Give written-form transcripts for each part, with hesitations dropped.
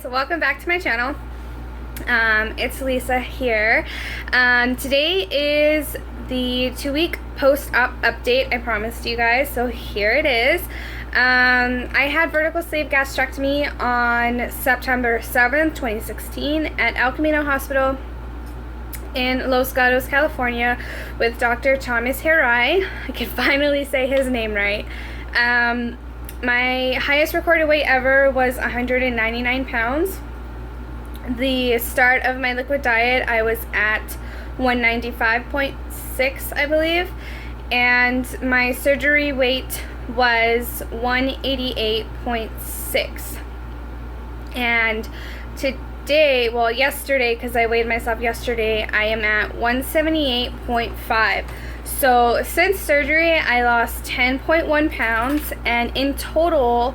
So welcome back to my channel. It's Lisa here. Today is the 2-week post-op update I promised you guys, so here it is. I had vertical sleeve gastrectomy on September 7th, 2016 at El Camino Hospital in Los Gatos, California with Dr. Thomas Hirai. I can finally say his name right. My highest recorded weight ever was 199 pounds. The start of my liquid diet, I was at 195.6, I believe. And my surgery weight was 188.6. And today, well, yesterday, because I weighed myself yesterday, I am at 178.5. So since surgery, I lost 10.1 pounds, and in total,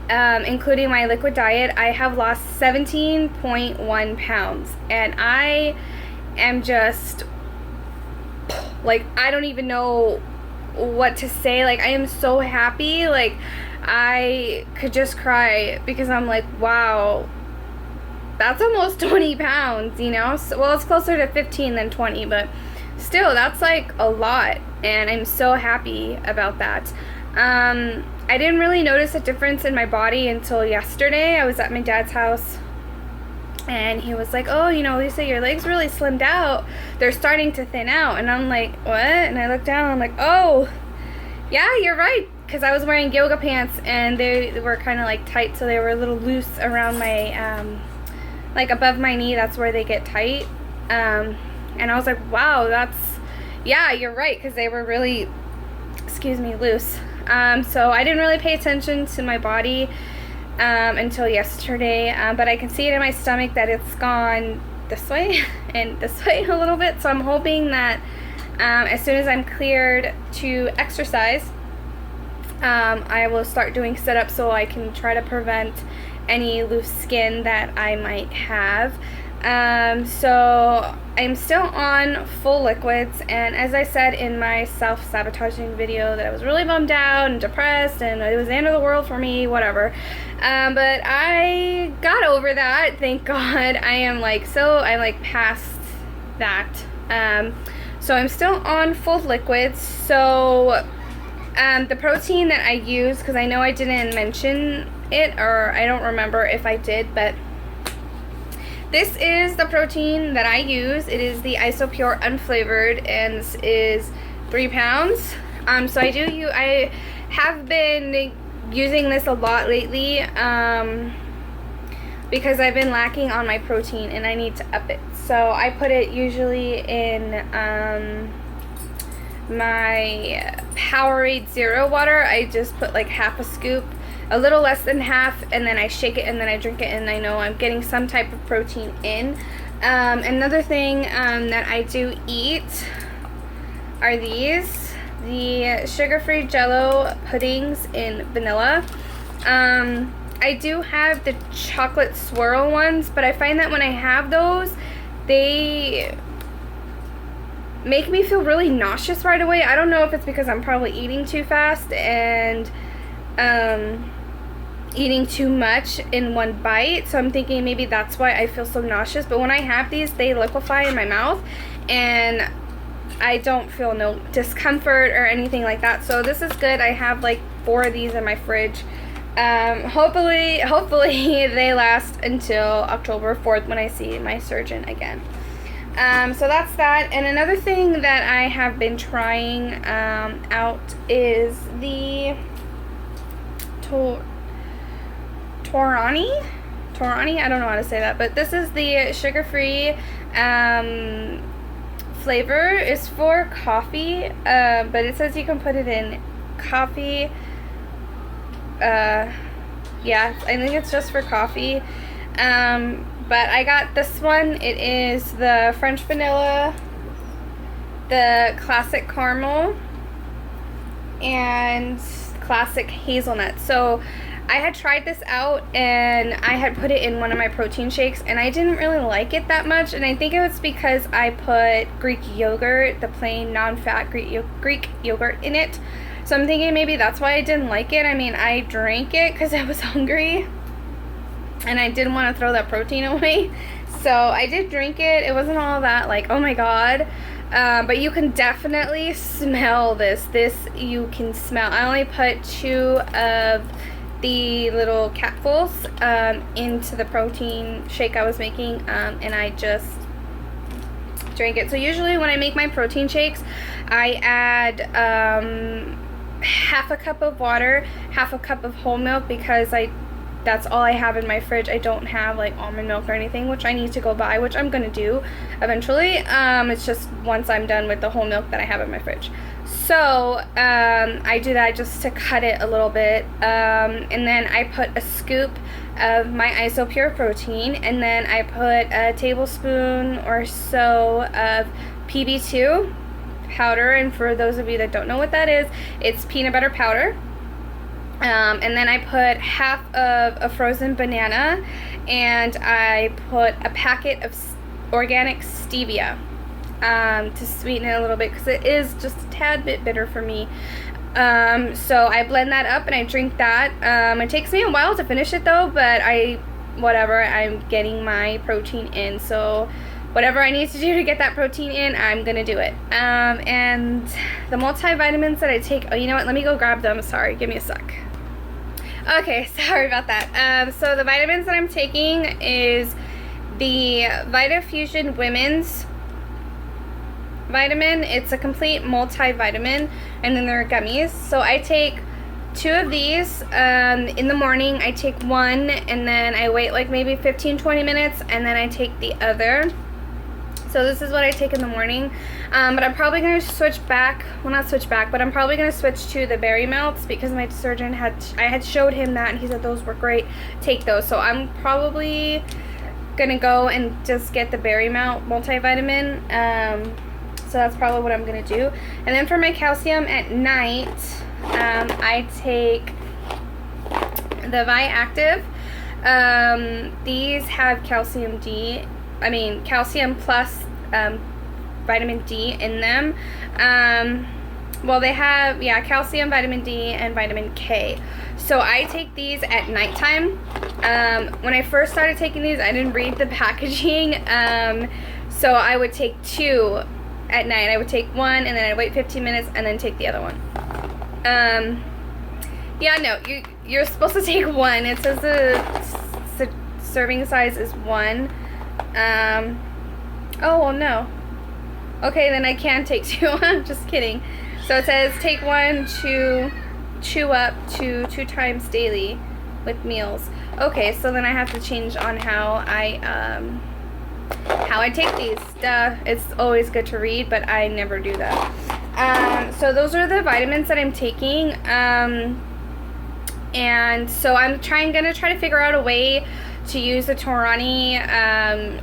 including my liquid diet, I have lost 17.1 pounds. And I am just, like, I don't even know what to say. Like, I am so happy. Like, I could just cry because I'm like, wow, that's almost 20 pounds, you know? So, well, it's closer to 15 than 20, but still, that's like a lot, and I'm so happy about that. I didn't really notice a difference in my body until yesterday. I was at my dad's house, and he was like, oh, you know, Lisa, your legs really slimmed out. They're starting to thin out. And I'm like, what? And I looked down, and I'm like, oh, yeah, you're right. Because I was wearing yoga pants, and they were kind of like tight, so they were a little loose around my, like above my knee. That's where they get tight. And I was like, wow, yeah, you're right, because they were really, excuse me, loose. So I didn't really pay attention to my body until yesterday, but I can see it in my stomach that it's gone this way and this way a little bit. So I'm hoping that as soon as I'm cleared to exercise, I will start doing sit-ups so I can try to prevent any loose skin that I might have. So I'm still on full liquids, and as I said in my self-sabotaging video that I was really bummed out and depressed and it was the end of the world for me, whatever, but I got over that, thank God. I'm like past that. So I'm still on full liquids. So the protein that I use, because I know I didn't mention it, or I don't remember if I did, but this is the protein that I use. It is the Isopure Unflavored, and this is 3 pounds. So I have been using this a lot lately because I've been lacking on my protein and I need to up it. So I put it usually in my Powerade Zero water. I just put like half a scoop, a little less than half, and then I shake it and then I drink it, and I know I'm getting some type of protein in. Another thing that I do eat are these, the sugar-free Jello puddings in vanilla. I do have the chocolate swirl ones, but I find that when I have those, they make me feel really nauseous right away. I don't know if it's because I'm probably eating too fast and eating too much in one bite, so I'm thinking maybe that's why I feel so nauseous. But when I have these, they liquefy in my mouth and I don't feel no discomfort or anything like that. So this is good. I have like 4 of these in my fridge. Hopefully they last until October 4th when I see my surgeon again. So that's that. And another thing that I have been trying out is the Torani, I don't know how to say that, but this is the sugar-free flavor. It's for coffee, but it says you can put it in coffee. Yeah, I think it's just for coffee. But I got this one. It is the French vanilla, the classic caramel, and classic hazelnut. So I had tried this out and I had put it in one of my protein shakes, and I didn't really like it that much, and I think it was because I put Greek yogurt, the plain non-fat Greek yogurt in it. So I'm thinking maybe that's why I didn't like it. I mean, I drank it because I was hungry, and I didn't want to throw that protein away. So I did drink it. It wasn't all that like, oh my god. But you can definitely smell this. This you can smell. I only put 2 of the little capfuls into the protein shake I was making, and I just drank it. So usually when I make my protein shakes, I add half a cup of water, half a cup of whole milk, because that's all I have in my fridge. I don't have like almond milk or anything, which I need to go buy, which I'm gonna do eventually. It's just once I'm done with the whole milk that I have in my fridge. So I do that just to cut it a little bit, and then I put a scoop of my Isopure protein, and then I put a tablespoon or so of PB2 powder, and for those of you that don't know what that is, it's peanut butter powder. And then I put half of a frozen banana, and I put a packet of organic stevia to sweeten it a little bit, because it is just a tad bit bitter for me. So I blend that up and I drink that. It takes me a while to finish it though, but I'm getting my protein in, so whatever I need to do to get that protein in, I'm gonna do it. And the multivitamins that I take, oh, you know what, let me go grab them. Sorry, give me a sec. Okay, sorry about that. So the vitamins that I'm taking is the VitaFusion Women's vitamin. It's a complete multivitamin, and then there are gummies. So I take 2 of these in the morning. I take 1, and then I wait like maybe 15-20 minutes, and then I take the other. So this is what I take in the morning, but I'm probably going to switch back, well, not switch back, but I'm probably going to switch to the berry melts, because my surgeon I had showed him that, and he said those were great, take those. So I'm probably going to go and just get the berry melt multivitamin, so that's probably what I'm going to do. And then for my calcium at night, I take the Viactive. These have calcium plus vitamin D in them. Well, they have, yeah, calcium, vitamin D, and vitamin K. So I take these at nighttime. When I first started taking these, I didn't read the packaging, so I would take 2 at night. I would take 1, and then I'd wait 15 minutes, and then take the other one. Yeah, no, you're supposed to take 1. It says the serving size is 1. Oh, well, no. Okay, then I can take 2. I'm just kidding. So it says take 1 to chew up to 2 times daily with meals. Okay, so then I have to change on how I take these. Duh, it's always good to read, but I never do that. So those are the vitamins that I'm taking. And so I'm gonna try to figure out a way to use the Torani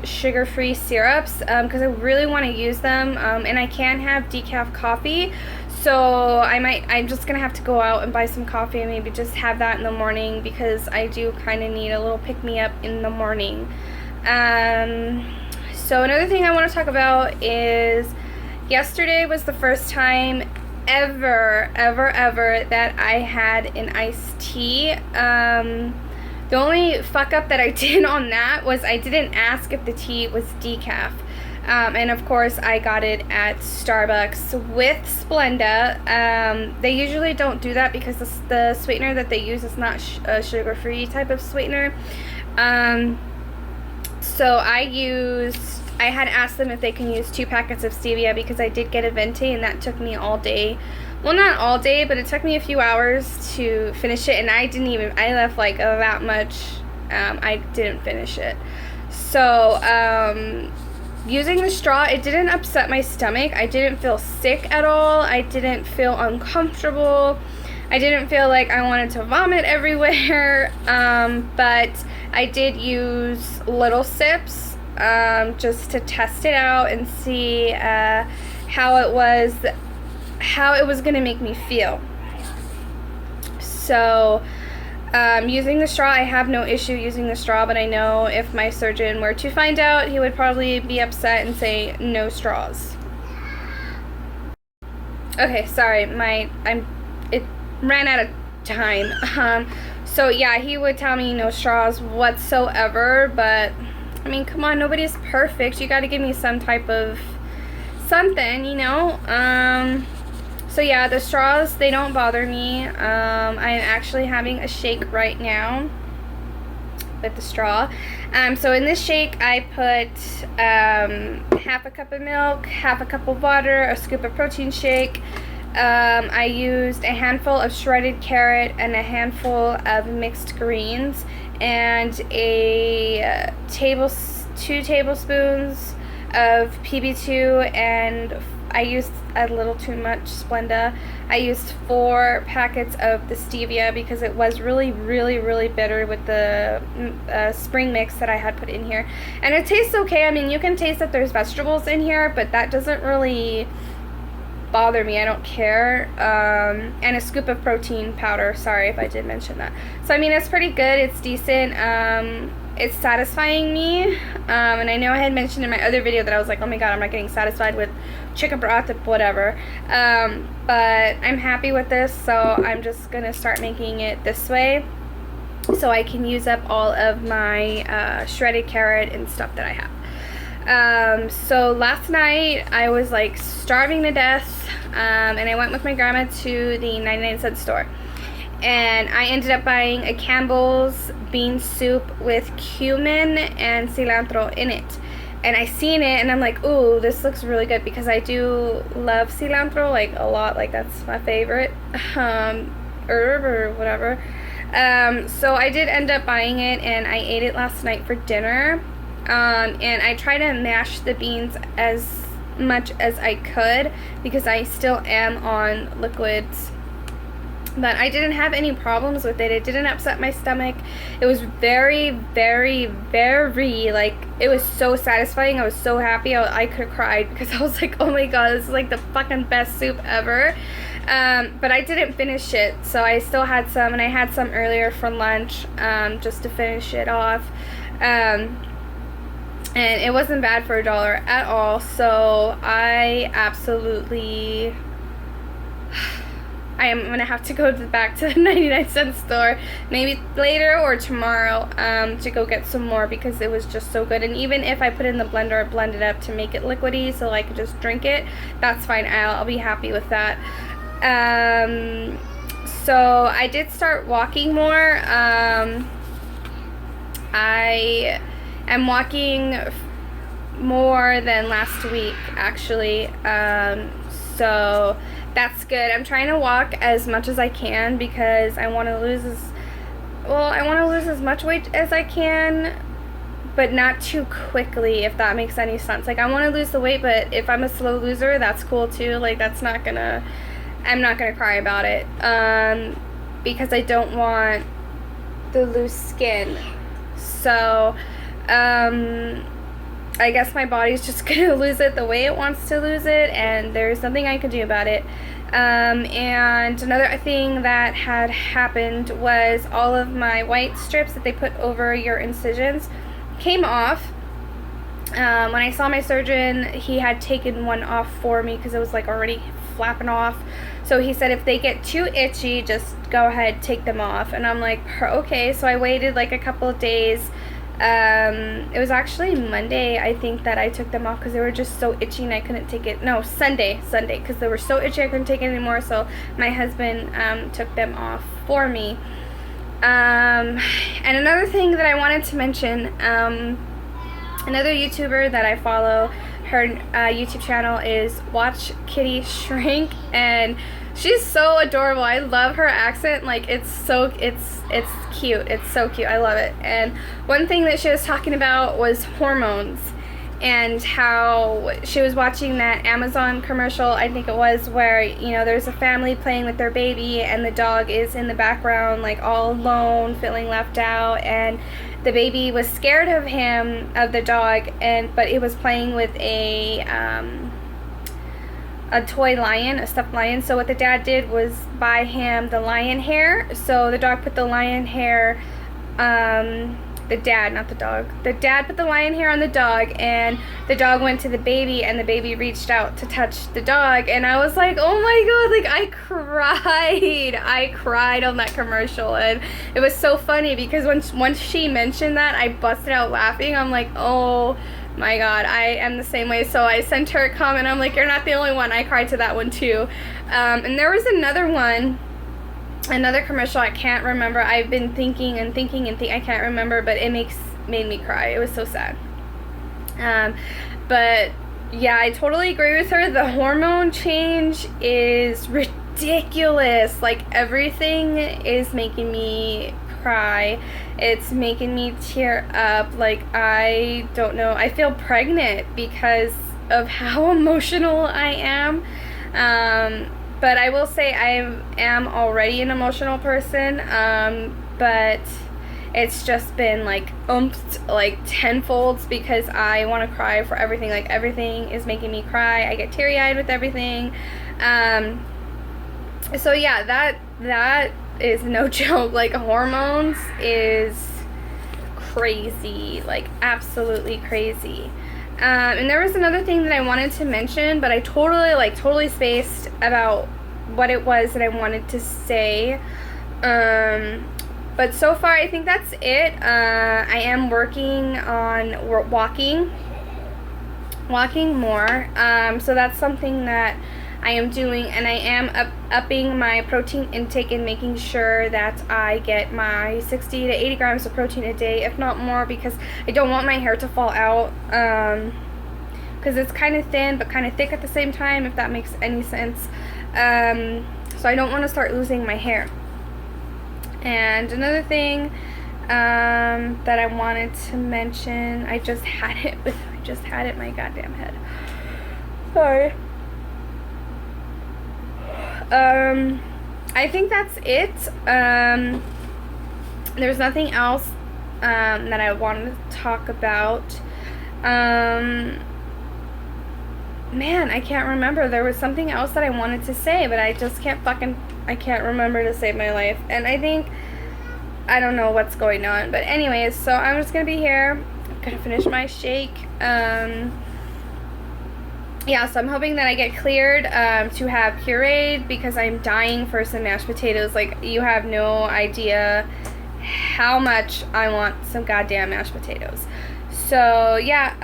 sugar-free syrups, because I really want to use them, and I can't have decaf coffee, so I'm just gonna have to go out and buy some coffee and maybe just have that in the morning, because I do kind of need a little pick-me-up in the morning. So another thing I want to talk about is yesterday was the first time ever that I had an iced tea. The only fuck up that I did on that was I didn't ask if the tea was decaf. And of course I got it at Starbucks with Splenda. They usually don't do that because the sweetener that they use is not a sugar-free type of sweetener. So I had asked them if they can use 2 packets of stevia, because I did get a venti, and that took me all day. Well, not all day, but it took me a few hours to finish it, and I left like that much. I didn't finish it. So, using the straw, it didn't upset my stomach. I didn't feel sick at all. I didn't feel uncomfortable. I didn't feel like I wanted to vomit everywhere. But I did use little sips, just to test it out and see how it was going to make me feel. So using the straw, I have no issue using the straw, but I know if my surgeon were to find out, he would probably be upset and say no straws. Okay, sorry, it ran out of time. So yeah, he would tell me no straws whatsoever, but I mean, come on, nobody's perfect. You got to give me some type of something, you know. So yeah, the straws, they don't bother me. I'm actually having a shake right now with the straw. So in this shake, I put half a cup of milk, half a cup of water, a scoop of protein shake. I used a handful of shredded carrot and a handful of mixed greens, and a 2 tablespoons of PB2, and I used a little too much Splenda. I used 4 packets of the stevia because it was really, really, really bitter with the spring mix that I had put in here. And it tastes okay. I mean, you can taste that there's vegetables in here, but that doesn't really bother me. I don't care. And a scoop of protein powder. Sorry if I did mention that. So I mean, it's pretty good. It's decent. It's satisfying me. And I know I had mentioned in my other video that I was like, oh my god, I'm not getting satisfied with chicken broth, whatever. But I'm happy with this, so I'm just gonna start making it this way so I can use up all of my shredded carrot and stuff that I have. So last night I was like starving to death, and I went with my grandma to the 99-cent store, and I ended up buying a Campbell's bean soup with cumin and cilantro in it. And I seen it and I'm like, ooh, this looks really good, because I do love cilantro like a lot. Like, that's my favorite herb or whatever. So I did end up buying it, and I ate it last night for dinner. And I try to mash the beans as much as I could because I still am on liquids. But I didn't have any problems with it. It didn't upset my stomach. It was very, very, very, like, it was so satisfying. I was so happy. I could have cried because I was like, oh my god, this is like the fucking best soup ever. But I didn't finish it, so I still had some, and I had some earlier for lunch, just to finish it off. And it wasn't bad for $1 at all, so I absolutely... I am going to have to go back to the 99-cent store maybe later or tomorrow to go get some more, because it was just so good. And even if I put it in the blender or blend it up to make it liquidy so I could just drink it, that's fine. I'll be happy with that. So I did start walking more. I am walking more than last week, actually. So that's good. I'm trying to walk as much as I can because I want to lose as much weight as I can, but not too quickly, if that makes any sense. Like, I want to lose the weight, but if I'm a slow loser, that's cool too. Like, I'm not gonna cry about it, because I don't want the loose skin. So I guess my body's just gonna lose it the way it wants to lose it, and there's nothing I can do about it. And another thing that had happened was all of my white strips that they put over your incisions came off. When I saw my surgeon, he had taken one off for me because it was like already flapping off. So he said if they get too itchy, just go ahead, take them off. And I'm like, okay. So I waited like a couple of days. It was actually Monday, I think, that I took them off because they were just so itchy and I couldn't take it. No, Sunday, because they were so itchy I couldn't take it anymore. So my husband took them off for me. And another thing that I wanted to mention, another YouTuber that I follow, her YouTube channel is Watch Kitty Shrink, and she's so adorable. I love her accent. Like, it's cute. It's so cute. I love it. And one thing that she was talking about was hormones, and how she was watching that Amazon commercial, I think it was, where, you know, there's a family playing with their baby and the dog is in the background, like all alone, feeling left out, and the baby was scared of the dog, but it was playing with a toy lion, a stuffed lion. So what the dad did was buy him the lion hair. So the dog put the lion hair the dad, not the dog. The dad put the lion hair on the dog, and the dog went to the baby, and the baby reached out to touch the dog, and I was like, oh my god, like I cried on that commercial. And it was so funny because once she mentioned that, I busted out laughing. I'm like, oh my god, I am the same way. So I sent her a comment. I'm like, you're not the only one. I cried to that one too. And there was another one, another commercial, I can't remember. I've been thinking I can't remember, but it made me cry. It was so sad. But yeah, I totally agree with her. The hormone change is ridiculous. Like, everything is making me cry. It's making me tear up. Like, I don't know. I feel pregnant because of how emotional I am. But I will say I am already an emotional person, but it's just been like oomphed like tenfold because I want to cry for everything. Like, everything is making me cry. I get teary-eyed with everything. So yeah, that is no joke. Like, hormones is crazy, like absolutely crazy. And there was another thing that I wanted to mention, but I totally spaced about what it was that I wanted to say. But so far, I think that's it. I am working on walking more. So that's something that I am doing, and I am upping my protein intake and making sure that I get my 60 to 80 grams of protein a day, if not more, because I don't want my hair to fall out, because it's kind of thin but kind of thick at the same time, if that makes any sense. So I don't want to start losing my hair. And another thing that I wanted to mention, I just had it in my goddamn head. Sorry. I think that's it. There's nothing else that I wanted to talk about. Man, I can't remember. There was something else that I wanted to say, but I just can't remember to save my life. And I don't know what's going on. But anyways, so I'm just gonna be here. I'm gonna finish my shake. Yeah, so I'm hoping that I get cleared to have pureed, because I'm dying for some mashed potatoes. Like, you have no idea how much I want some goddamn mashed potatoes. So yeah,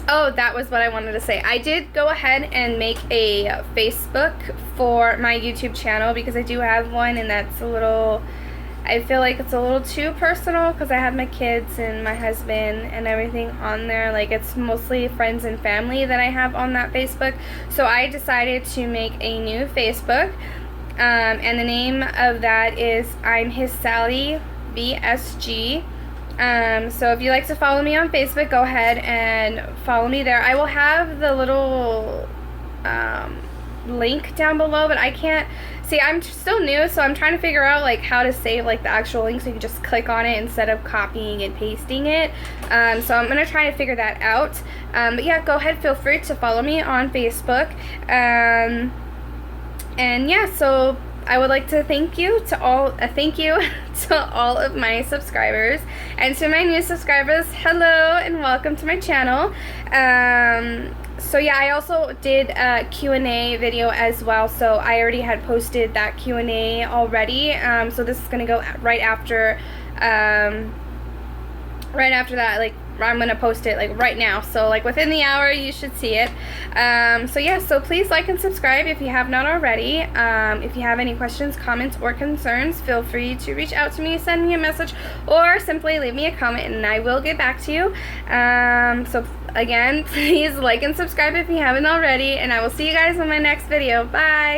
oh, that was what I wanted to say. I did go ahead and make a Facebook for my YouTube channel, because I do have one, and that's I feel like it's a little too personal, because I have my kids and my husband and everything on there. Like, it's mostly friends and family that I have on that Facebook. So I decided to make a new Facebook, and the name of that is I'm His Sally VSG. So if you like to follow me on Facebook, go ahead and follow me there. I will have the little link down below, but I can't see. I'm still new, so I'm trying to figure out like how to save like the actual link so you can just click on it instead of copying and pasting it. So I'm gonna try to figure that out. But yeah, go ahead, feel free to follow me on Facebook. And yeah, so I would like to thank you to all of my subscribers, and to my new subscribers, hello and welcome to my channel. So yeah, I also did a Q&A video as well, so I already had posted that Q&A already. So this is gonna go right after that. Like, I'm gonna post it like right now, so like within the hour you should see it. So yeah, so please like and subscribe if you have not already. If you have any questions, comments, or concerns, feel free to reach out to me, send me a message, or simply leave me a comment and I will get back to you. So again, please like and subscribe if you haven't already, and I will see you guys in my next video. Bye!